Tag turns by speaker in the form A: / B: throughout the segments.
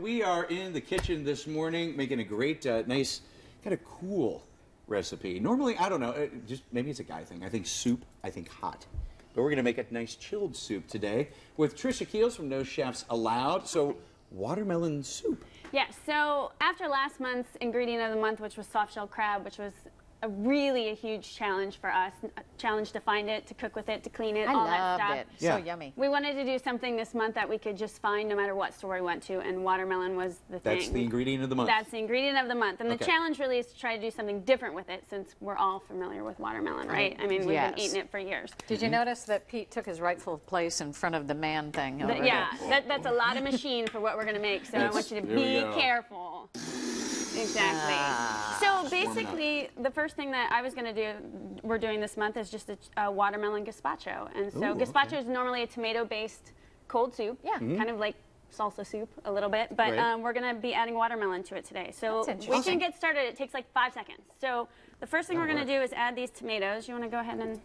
A: We are in the kitchen this morning making a great, nice, kind of cool recipe. Normally, I don't know, just maybe it's a guy thing. I think soup, I think hot. But we're going to make a nice chilled soup today with Trisha Keels from No Chefs Allowed. So, watermelon soup.
B: Yeah, so after last month's ingredient of the month, which was soft shell crab, which was really a huge challenge for us, a challenge to find it, to cook with it, to clean it, all that stuff.
C: I loved it.
A: Yeah.
C: So yummy.
B: We wanted to do something this month that we could just find no matter what store we went to, and watermelon was the thing.
A: That's the ingredient of the month.
B: That's the ingredient of the month. And
A: Okay.
B: the challenge really is to try to do something different with it, since we're all familiar with watermelon, right? I mean, we've been eating it for years.
C: Did you notice that Pete took his rightful place in front of the man thing?
B: Yeah, that's a lot of machine for what we're going to make, so I want you to be careful. Exactly. So basically, the first thing that I was going to do, we're doing this month, is just a watermelon gazpacho. And so gazpacho is normally a tomato-based cold soup, kind of like salsa soup a little bit, but we're going to be adding watermelon to it today. So we can get started. It takes like 5 seconds. So the first thing we're going to do is add these tomatoes. You want to go ahead and...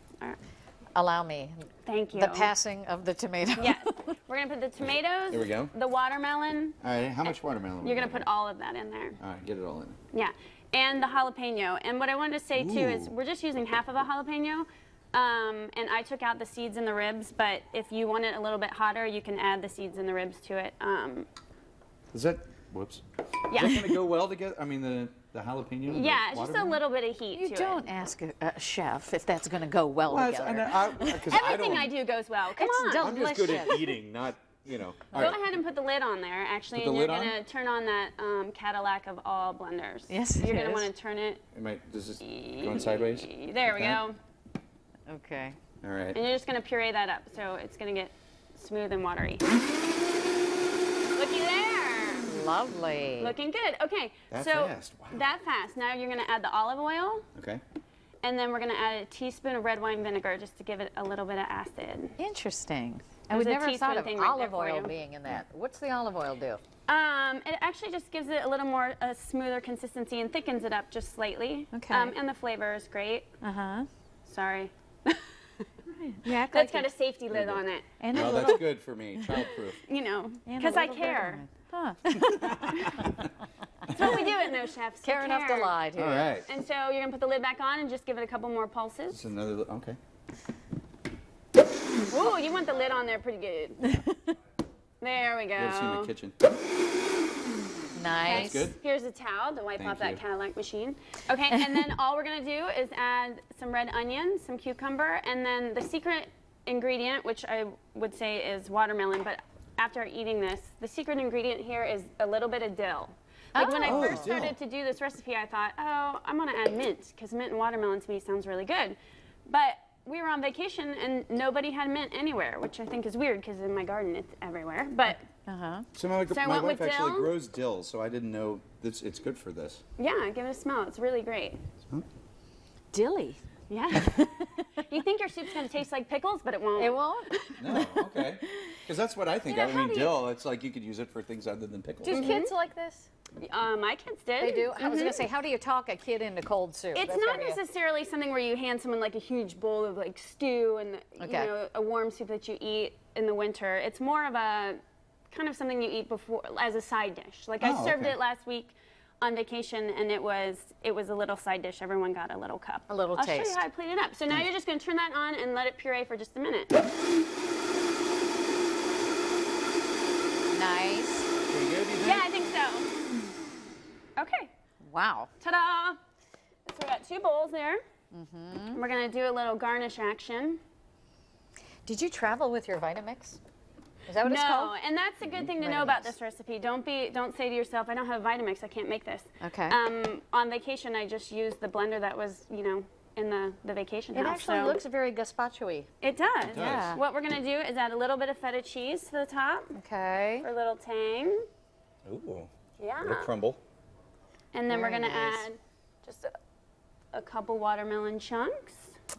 C: Allow me.
B: Thank you.
C: The passing of the tomato.
B: Yes. We're going to put the tomatoes,
A: There we go.
B: the watermelon.
A: All right, how much watermelon?
B: You're going to put all of that in there.
A: All right, get it all in.
B: Yeah, and the jalapeno. And what I wanted to say too is we're just using half of a jalapeno, and I took out the seeds and the ribs. But if you want it a little bit hotter, you can add the seeds and the ribs to it.
A: Is that? Whoops.
B: Yeah.
A: Is that going to go well together? I mean, the jalapeno. And
B: Yeah,
A: the
B: just a
A: watermelon?
B: little bit of heat
C: You
B: to
C: don't
B: it.
C: ask a chef if that's going to go well together.
B: Everything I do goes well. Come on.
A: I'm just good at eating, not, you know. All
B: Go
A: right.
B: ahead and put the lid on there, actually,
A: Put the
B: and you're
A: lid on?
B: going to turn on that Cadillac of all blenders.
C: Yes, it
B: You're going to
C: is.
B: want to turn it.
A: Does this going sideways?
B: There we
A: Okay.
B: go.
C: Okay.
A: All right.
B: And you're just going to puree that up, so it's going to get smooth and watery. Looky there.
C: Lovely.
B: Looking good. Okay,
A: That
B: so
A: fast. Wow.
B: that fast. Now you're going to add the olive oil,
A: Okay.
B: and then we're going to add a teaspoon of red wine vinegar just to give it a little bit of acid.
C: Interesting. I
B: There's
C: would
B: a
C: never thought
B: teaspoon
C: of
B: thing right there
C: olive
B: for
C: oil
B: you.
C: being in that. What's the olive oil do?
B: It actually just gives it a little more smoother consistency and thickens it up just slightly.
C: Okay.
B: And the flavor is great.
C: Uh-huh.
B: Sorry.
C: Yeah,
B: That's got a safety lid on it,
C: And
A: Well, that's good for me. Childproof.
B: you know,
C: and a
B: because I
C: little bit
B: care.
C: on it. Huh.
B: That's what we do at No Chefs.
C: Care enough to lie to.
A: All right.
B: And so you're going to put the lid back on and just give it a couple more pulses.
A: It's another. Okay.
B: Ooh, you want the lid on there pretty good. There we go.
A: Let's see in the kitchen.
C: Nice.
A: Good.
B: Here's a towel to wipe
A: Thank
B: off that
A: you.
B: Cadillac machine. Okay, and then all we're gonna do is add some red onion, some cucumber, and then the secret ingredient, which I would say is watermelon, but after eating this, the secret ingredient here is a little bit of dill. Like when I
A: Oh,
B: first
A: dill.
B: started to do this recipe, I thought, oh, I'm gonna add mint, because mint and watermelon to me sounds really good. But we were on vacation and nobody had mint anywhere, which I think is weird because in my garden it's everywhere. But
C: Uh-huh.
A: So my
B: I
A: my
B: went
A: wife
B: with
A: actually
B: dill.
A: grows dill, so I didn't know this. It's good for this.
B: yeah, give it a smell. It's really great.
C: Dilly.
B: Yeah. You think your soup's going to taste like pickles, but it won't.
C: It won't?
A: No, okay. Because that's what I think.
C: You know,
A: I
C: how
A: mean,
C: do you-
A: dill. It's like you could use it for things other than pickles.
C: Do kids like this?
B: My kids did.
C: They do? I was going to say, how do you talk a kid into cold soup?
B: It's
C: That's
B: not
C: gotta be a-
B: necessarily something where you hand someone like a huge bowl of like stew and
C: Okay.
B: you know, a warm soup that you eat in the winter. It's more of a kind of something you eat before as a side dish. Like I
A: Oh,
B: served
A: okay.
B: it last week on vacation, and it was a little side dish. Everyone got a little cup.
C: A little
B: I'll show
C: taste.
B: you how I plate it up. So now you're just going to turn that on and let it puree for just a minute.
C: Nice.
A: Pretty good, you think?
B: Yeah, I think so. Okay.
C: Wow.
B: Ta-da! So we got 2 bowls there. We're going to do a little garnish action.
C: Did you travel with your Vitamix? Is that what it's
B: No,
C: called?
B: and that's a good thing to know about
C: Vitamix.
B: this recipe. Don't say to yourself, I don't have Vitamix, I can't make this.
C: Okay.
B: On vacation, I just used the blender that was, you know, in the vacation
C: It
B: house.
C: actually
B: so
C: looks very gazpacho-y.
B: It does.
C: Yeah.
B: What we're going to do is add a little bit of feta cheese to the top
C: Okay.
B: for a little tang.
A: Ooh.
B: Yeah.
A: Little crumble.
B: And then we're
C: Very
B: going to
C: nice.
B: add just a couple watermelon chunks.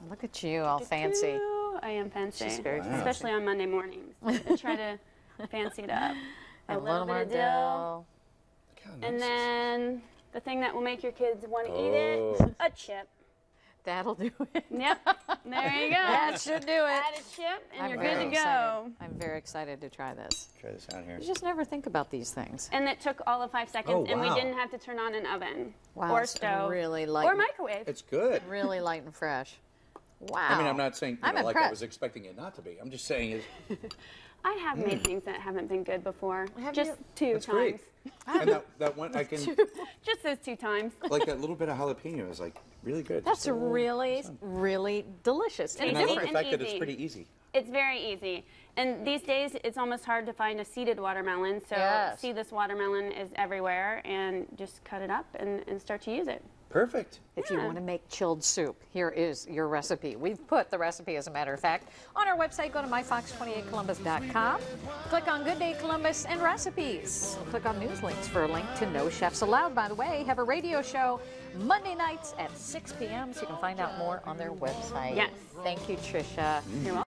C: Look at you, all fancy.
B: I am fancy.
C: She's very fancy.
B: Especially on Monday mornings. I try to fancy it up. A little bit
C: more
B: of dill.
A: Look how nice
B: And
A: this is.
B: then the thing that will make your kids want to eat
A: Oh.
B: it, a chip.
C: That'll do it.
B: Yep. There you go.
C: That should do it.
B: Add a chip, and you're
C: very
B: good to go.
C: excited. I'm very excited to try this.
A: Try this out here.
C: You just never think about these things.
B: And it took all of 5 seconds,
A: Oh,
B: and we
A: wow.
B: didn't have to turn on an oven
C: Wow,
B: or
C: it's
B: stove
C: really light
B: or
C: and-
B: microwave.
A: It's good.
C: Really light and fresh. Wow.
A: I mean, I'm not saying
C: I'm
A: like I
C: impressed.
A: was expecting it not to be. I'm just saying is,
B: I have made things that haven't been good before.
C: Have
B: Just
C: you?
B: 2
A: that's
B: times.
A: great. And that one I can
B: Just those 2 times.
A: like that little bit of jalapeno is like really good.
C: That's
A: Just a little-
C: really, really delicious.
B: And
A: And I love the
B: and
A: fact that it's
B: easy.
A: pretty easy.
B: It's very easy. And these days, it's almost hard to find a seeded watermelon. So
C: Yes.
B: seedless watermelon is everywhere, and just cut it up and start to use it.
A: Perfect.
C: If you want to make chilled soup, here is your recipe. We've put the recipe, as a matter of fact, on our website. Go to myfox28columbus.com. Click on Good Day Columbus and Recipes. Click on news links for a link to No Chefs Allowed. By the way, have a radio show Monday nights at 6 p.m. so you can find out more on their website.
B: Yes.
C: Thank you, Tricia.
B: You're welcome.